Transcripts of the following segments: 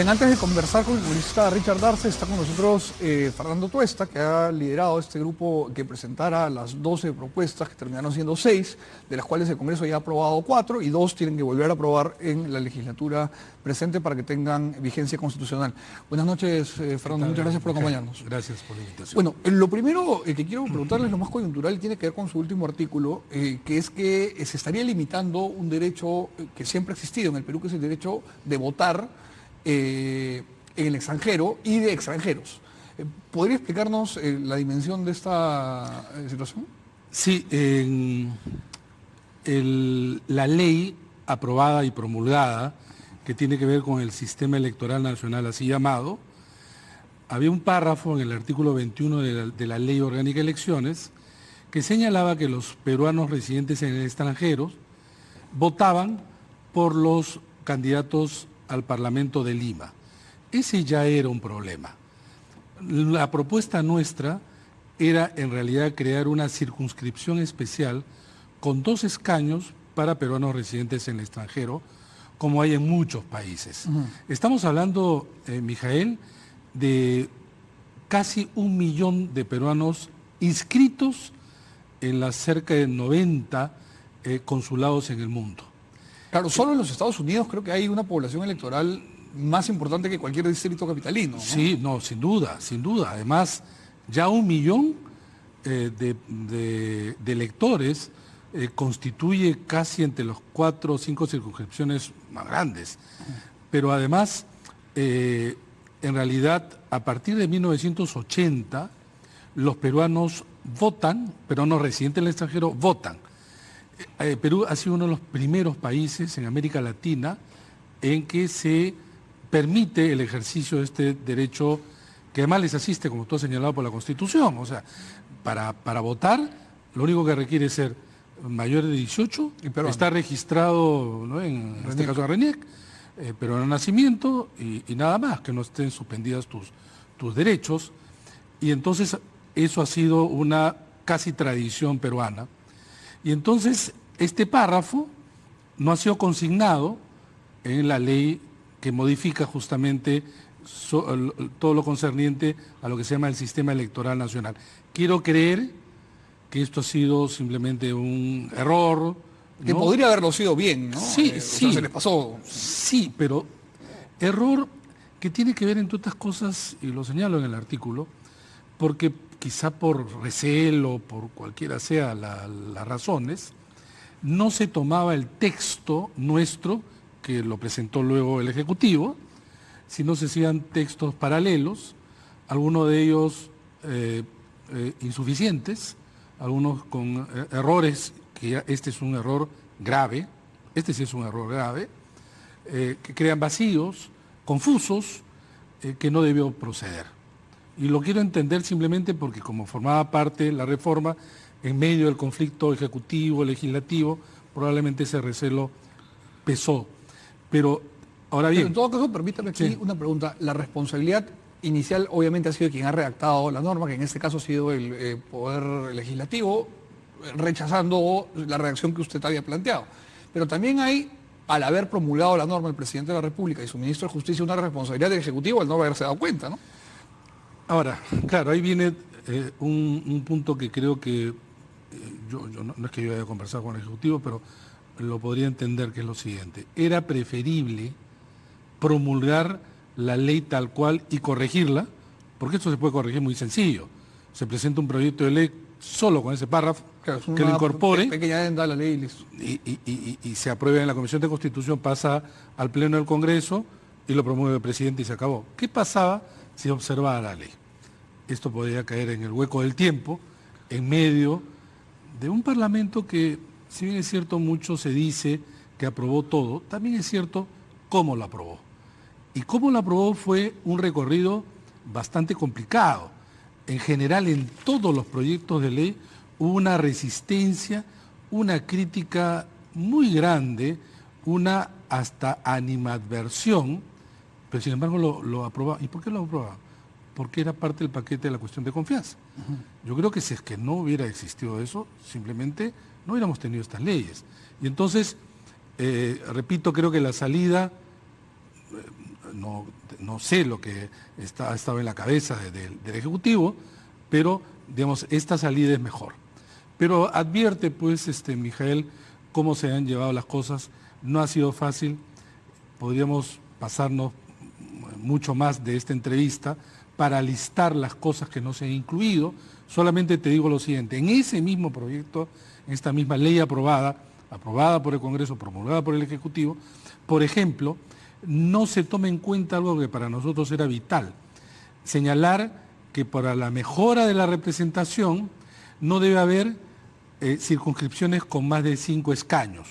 Bien, antes de conversar con el congresista Richard Arce, está con nosotros Fernando Tuesta, que ha liderado este grupo que presentara las 12 propuestas, que terminaron siendo 6, de las cuales el Congreso ya ha aprobado 4 y 2 tienen que volver a aprobar en la legislatura presente para que tengan vigencia constitucional. Buenas noches, Fernando, muchas gracias por acompañarnos. Gracias por la invitación. Bueno, lo primero que quiero preguntarles, lo más coyuntural, tiene que ver con su último artículo, que es que se estaría limitando un derecho que siempre ha existido en el Perú, que es el derecho de votar en el extranjero y de extranjeros. ¿Podría explicarnos la dimensión de esta situación? Sí, la ley aprobada y promulgada que tiene que ver con el sistema electoral nacional así llamado, había un párrafo en el artículo 21 de la Ley Orgánica de Elecciones que señalaba que los peruanos residentes en el extranjero votaban por los candidatos al Parlamento de Lima. Ese ya era un problema. La propuesta nuestra era en realidad crear una circunscripción especial con 2 escaños para peruanos residentes en el extranjero, como hay en muchos países. Estamos hablando, Mijael, de casi 1 millón de peruanos inscritos en las cerca de 90 consulados en el mundo. Claro, solo en los Estados Unidos creo que hay una población electoral más importante que cualquier distrito capitalino, ¿no? Sí, no, sin duda, sin duda. Además, ya 1 millón de electores constituye casi entre los 4 o 5 circunscripciones más grandes. Pero además, en realidad, a partir de 1980, los peruanos votan, peruanos residentes en el extranjero votan. Perú ha sido uno de los primeros países en América Latina en que se permite el ejercicio de este derecho que además les asiste, como tú has señalado, por la Constitución. O sea, para votar, lo único que requiere es ser mayor de 18, está registrado, ¿no?, en este caso en RENIEC, pero en nacimiento y nada más, que no estén suspendidas tus derechos. Y entonces eso ha sido una casi tradición peruana. Y entonces este párrafo no ha sido consignado en la ley que modifica justamente todo lo concerniente a lo que se llama el sistema electoral nacional. Quiero creer que esto ha sido simplemente un error, ¿no? Que podría haberlo sido bien, ¿no? Sí, sí. O sea, se les pasó. Sí, pero error que tiene que ver, entre otras cosas, y lo señalo en el artículo, porque quizá por recelo, por cualquiera sea las razones, no se tomaba el texto nuestro, que lo presentó luego el Ejecutivo, sino se hacían textos paralelos, algunos de ellos insuficientes, algunos con errores, que ya este es un error grave, este sí es un error grave, que crean vacíos, confusos, que no debió proceder. Y lo quiero entender simplemente porque como formaba parte la reforma, en medio del conflicto ejecutivo-legislativo, probablemente ese recelo pesó. Pero ahora bien... Pero en todo caso, permítame aquí una pregunta. La responsabilidad inicial obviamente ha sido quien ha redactado la norma, que en este caso ha sido el Poder Legislativo, rechazando la redacción que usted había planteado. Pero también hay, al haber promulgado la norma el Presidente de la República y su Ministro de Justicia, una responsabilidad del Ejecutivo al no haberse dado cuenta, ¿no? Ahora, claro, ahí viene un punto que creo que, no es que yo haya conversado con el Ejecutivo, pero lo podría entender, que es lo siguiente. Era preferible promulgar la ley tal cual y corregirla, porque esto se puede corregir muy sencillo. Se presenta un proyecto de ley solo con ese párrafo, claro, que lo incorpore, pequeña adenda a la ley y se aprueba en la Comisión de Constitución, pasa al Pleno del Congreso y lo promueve el presidente y se acabó. ¿Qué pasaba si observaba la ley? Esto podría caer en el hueco del tiempo, en medio de un Parlamento que, si bien es cierto, mucho se dice que aprobó todo, también es cierto cómo lo aprobó. Y cómo lo aprobó fue un recorrido bastante complicado. En general, en todos los proyectos de ley hubo una resistencia, una crítica muy grande, una hasta animadversión, pero sin embargo lo aprobaba. ¿Y por qué lo aprobaba? Porque era parte del paquete de la cuestión de confianza. Yo creo que si es que no hubiera existido eso, simplemente no hubiéramos tenido estas leyes. Y entonces, repito, creo que la salida no sé lo que ha estado en la cabeza del Ejecutivo, pero, digamos, esta salida es mejor. Pero advierte, pues, Mijael, cómo se han llevado las cosas. No ha sido fácil. Podríamos pasarnos mucho más de esta entrevista para listar las cosas que no se han incluido. Solamente te digo lo siguiente: en ese mismo proyecto, en esta misma ley aprobada por el Congreso, promulgada por el Ejecutivo, por ejemplo, no se toma en cuenta algo que para nosotros era vital: señalar que para la mejora de la representación no debe haber circunscripciones con más de 5 escaños.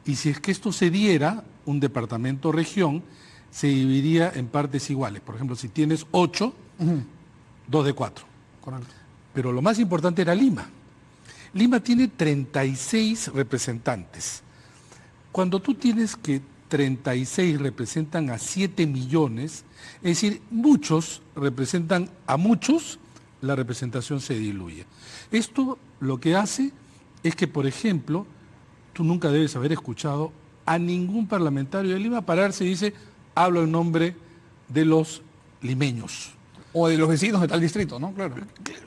Y si es que esto se diera, un departamento-región se dividiría en partes iguales. Por ejemplo, si tienes 8, 2 de 4. Correcto. Pero lo más importante era Lima. Lima tiene 36 representantes. Cuando tú tienes que 36 representan a 7 millones, es decir, muchos representan a muchos, la representación se diluye. Esto lo que hace es que, por ejemplo, tú nunca debes haber escuchado a ningún parlamentario de Lima pararse y dice: hablo en nombre de los limeños. O de los vecinos de tal distrito, ¿no? Claro.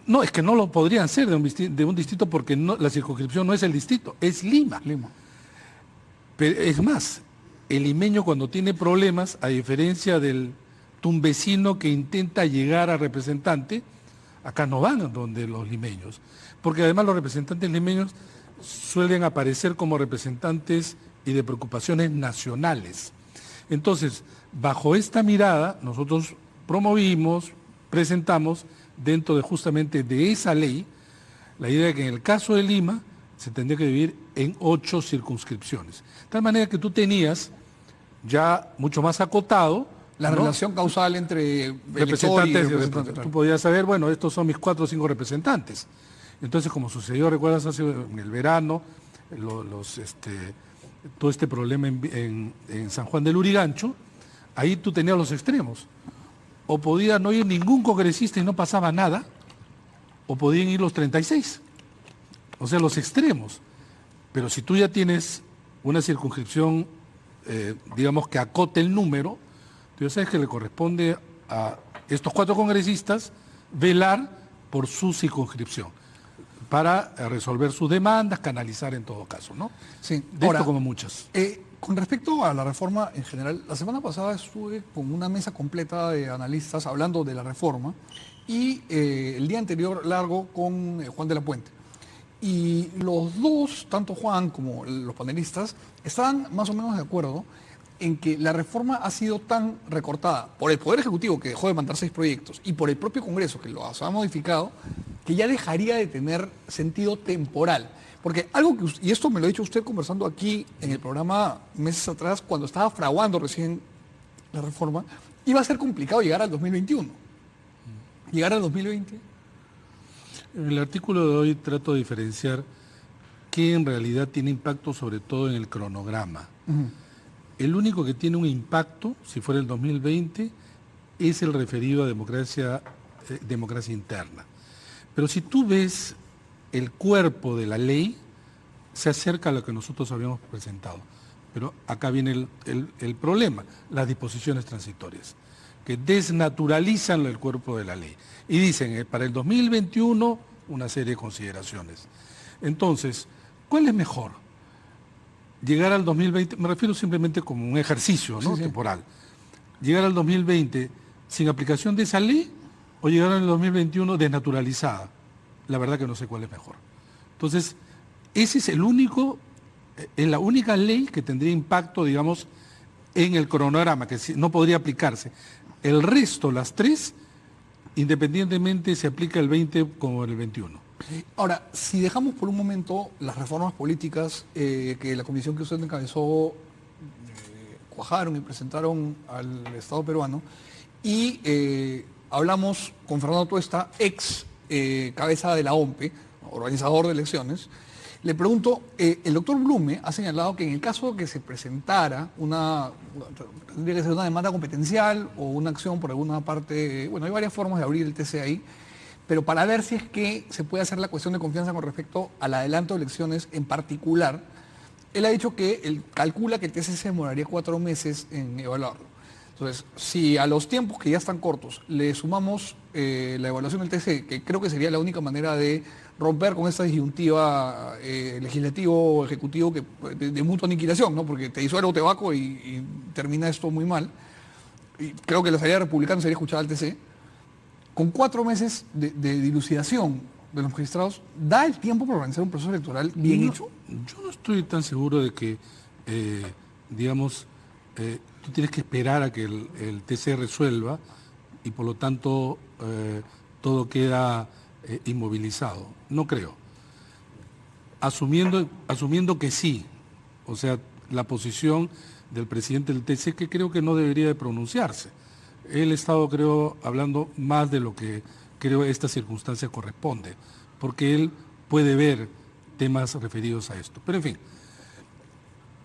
No, es que no lo podrían ser de un distrito, porque la circunscripción no es el distrito, es Lima. Lima. Pero es más, el limeño, cuando tiene problemas, a diferencia del tumbesino que intenta llegar a representante, acá no van donde los limeños, porque además los representantes limeños suelen aparecer como representantes y de preocupaciones nacionales. Entonces, bajo esta mirada, nosotros promovimos, presentamos, dentro de justamente de esa ley, la idea de que en el caso de Lima se tendría que dividir en 8 circunscripciones. De tal manera que tú tenías ya mucho más acotado la relación causal entre representantes y representantes. Tú podías saber, bueno, estos son mis 4 o 5 representantes. Entonces, como sucedió, recuerdas, en el verano, todo este problema en San Juan del Lurigancho, ahí tú tenías los extremos. O podía no ir ningún congresista y no pasaba nada, o podían ir los 36. O sea, los extremos. Pero si tú ya tienes una circunscripción, digamos, que acote el número, tú ya sabes que le corresponde a estos 4 congresistas velar por su circunscripción para resolver sus demandas, canalizar en todo caso, ¿no? Sí. De esto como muchas. Con respecto a la reforma en general, la semana pasada estuve con una mesa completa de analistas hablando de la reforma y el día anterior largo con Juan de la Puente. Y los dos, tanto Juan como los panelistas, estaban más o menos de acuerdo en que la reforma ha sido tan recortada por el Poder Ejecutivo, que dejó de mandar 6 proyectos, y por el propio Congreso, que lo ha modificado, que ya dejaría de tener sentido temporal. Porque algo que, y esto me lo ha dicho usted conversando aquí en el programa meses atrás, cuando estaba fraguando recién la reforma, iba a ser complicado llegar al 2021. Llegar al 2020. En el artículo de hoy trato de diferenciar qué en realidad tiene impacto, sobre todo en el cronograma. El único que tiene un impacto, si fuera el 2020, es el referido a democracia interna. Pero si tú ves el cuerpo de la ley, se acerca a lo que nosotros habíamos presentado. Pero acá viene el problema: las disposiciones transitorias, que desnaturalizan el cuerpo de la ley. Y dicen, para el 2021, una serie de consideraciones. Entonces, ¿cuál es mejor? Llegar al 2020, me refiero simplemente como un ejercicio, ¿no? Temporal. Llegar al 2020 sin aplicación de esa ley, o llegar al 2021 desnaturalizada. La verdad que no sé cuál es mejor. Entonces, ese es la única ley que tendría impacto, digamos, en el cronograma, que no podría aplicarse. El resto, las 3, independientemente se aplica el 20 como el 21. Ahora, si dejamos por un momento las reformas políticas que la comisión que usted encabezó cuajaron y presentaron al Estado peruano, y hablamos con Fernando Tuesta, ex cabeza de la OMPE, organizador de elecciones, le pregunto, el doctor Blume ha señalado que en el caso de que se presentara tendría que ser una demanda competencial o una acción por alguna parte, bueno, hay varias formas de abrir el TC ahí, pero para ver si es que se puede hacer la cuestión de confianza con respecto al adelanto de elecciones en particular, él ha dicho que él calcula que el TC se demoraría 4 meses en evaluarlo. Entonces, si a los tiempos que ya están cortos le sumamos la evaluación del TC, que creo que sería la única manera de romper con esta disyuntiva legislativo-ejecutivo de mutua aniquilación, ¿no? Porque te disuelvo, te vaco y termina esto muy mal. Y creo que la salida republicana sería escuchar al TC. Con 4 meses de dilucidación de los magistrados, ¿da el tiempo para organizar un proceso electoral bien hecho? Yo no estoy tan seguro de que, digamos, tú tienes que esperar a que el TC resuelva y por lo tanto todo queda inmovilizado. No creo. Asumiendo que sí, o sea, la posición del presidente del TC, que creo que no debería de pronunciarse. Él ha estado, creo, hablando más de lo que creo esta circunstancia corresponde, porque él puede ver temas referidos a esto. Pero en fin,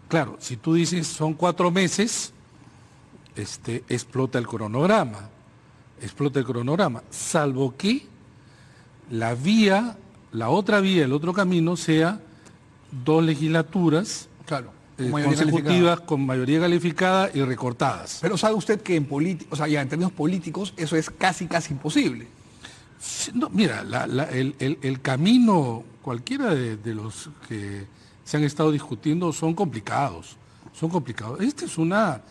claro, si tú dices son 4 meses, explota el cronograma, salvo que la otra vía, el otro camino sea 2 legislaturas, Claro, consecutivas con mayoría calificada y recortadas. Pero sabe usted que en términos políticos eso es casi imposible. Sí, no, mira, el camino, cualquiera de los que se han estado discutiendo son complicados. Esta es una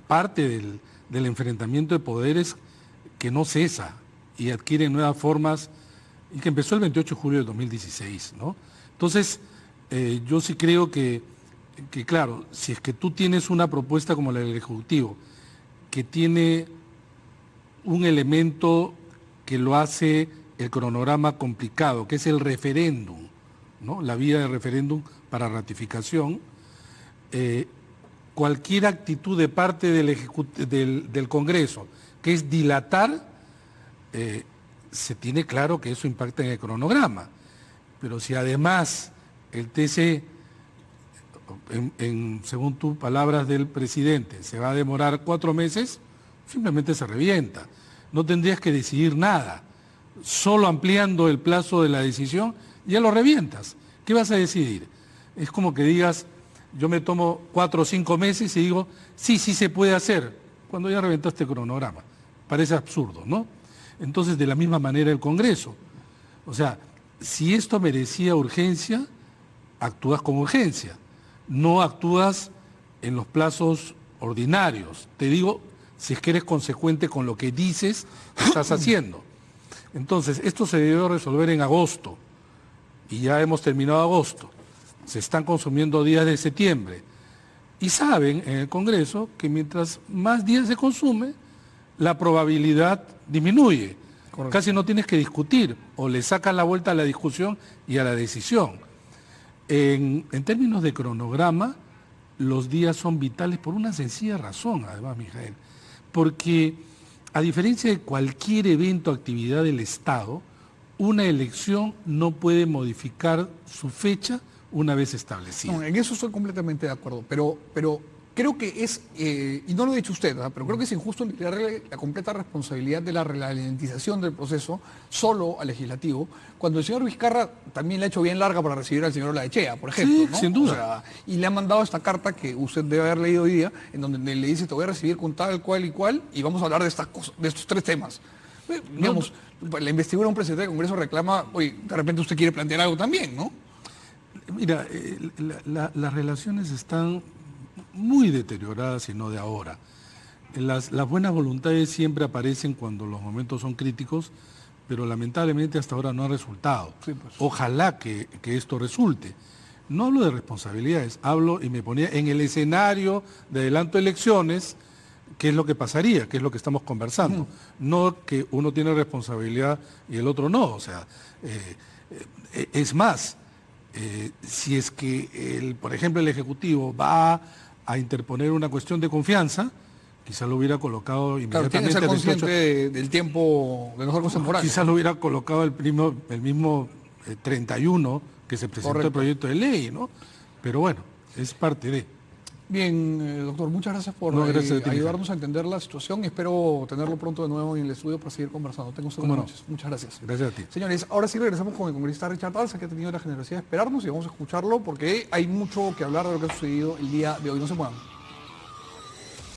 parte del enfrentamiento de poderes que no cesa y adquiere nuevas formas y que empezó el 28 de julio de 2016, ¿no? Entonces, yo sí creo que claro, si es que tú tienes una propuesta como la del Ejecutivo, que tiene un elemento que lo hace el cronograma complicado, que es el referéndum, ¿no? La vía de referéndum para ratificación, cualquier actitud de parte del Congreso, que es dilatar, se tiene claro que eso impacta en el cronograma. Pero si además el TC, según tus palabras del presidente, se va a demorar 4 meses, simplemente se revienta. No tendrías que decidir nada. Solo ampliando el plazo de la decisión, ya lo revientas. ¿Qué vas a decidir? Es como que digas, yo me tomo 4 o 5 meses y digo, sí se puede hacer, cuando ya reventaste el cronograma. Parece absurdo, ¿no? Entonces, de la misma manera el Congreso. O sea, si esto merecía urgencia, actúas con urgencia. No actúas en los plazos ordinarios. Te digo, si es que eres consecuente con lo que dices que estás haciendo. Entonces, esto se debió resolver en agosto y ya hemos terminado agosto. Se están consumiendo días de septiembre. Y saben en el Congreso que mientras más días se consume, la probabilidad disminuye. Correcto. Casi no tienes que discutir, o le sacas la vuelta a la discusión y a la decisión. En términos de cronograma, los días son vitales por una sencilla razón, además, Mijael. Porque, a diferencia de cualquier evento o actividad del Estado, una elección no puede modificar su fecha una vez establecida. No, en eso estoy completamente de acuerdo, pero creo que es, y no lo ha dicho usted, ¿verdad? Pero creo que es injusto darle la completa responsabilidad de la ralentización del proceso solo al legislativo, cuando el señor Vizcarra también la ha hecho bien larga para recibir al señor Olaechea, por ejemplo. Sí, ¿no? sin duda. O sea, y le han mandado esta carta que usted debe haber leído hoy día, en donde le dice, te voy a recibir con tal, cual y cual, y vamos a hablar de estas cosas, de estos 3 temas. Digamos, la investidura de un presidente del Congreso reclama, oye, de repente usted quiere plantear algo también, ¿no? Mira, las relaciones están muy deterioradas y no de ahora. Las buenas voluntades siempre aparecen cuando los momentos son críticos, pero lamentablemente hasta ahora no ha resultado. Sí, pues. Ojalá que esto resulte. No hablo de responsabilidades, hablo y me ponía en el escenario de adelanto de elecciones, qué es lo que pasaría, qué es lo que estamos conversando. No que uno tiene responsabilidad y el otro no. O sea, es más, si es que, por ejemplo, el Ejecutivo va a interponer una cuestión de confianza, quizás lo hubiera colocado Claro, tiene que inmediatamente. ser consciente del tiempo, de los órganos temporales. Quizás lo hubiera colocado el mismo 31 que se presentó. Correcto. El proyecto de ley, ¿no? Pero bueno, es parte de... Bien, doctor, muchas gracias por ayudarnos a entender la situación. Espero tenerlo pronto de nuevo en el estudio para seguir conversando. Tengo buenas noches. Muchas gracias. Gracias a ti. Señores, ahora sí regresamos con el congresista Richard Alza, que ha tenido la generosidad de esperarnos, y vamos a escucharlo porque hay mucho que hablar de lo que ha sucedido el día de hoy. No se muevan.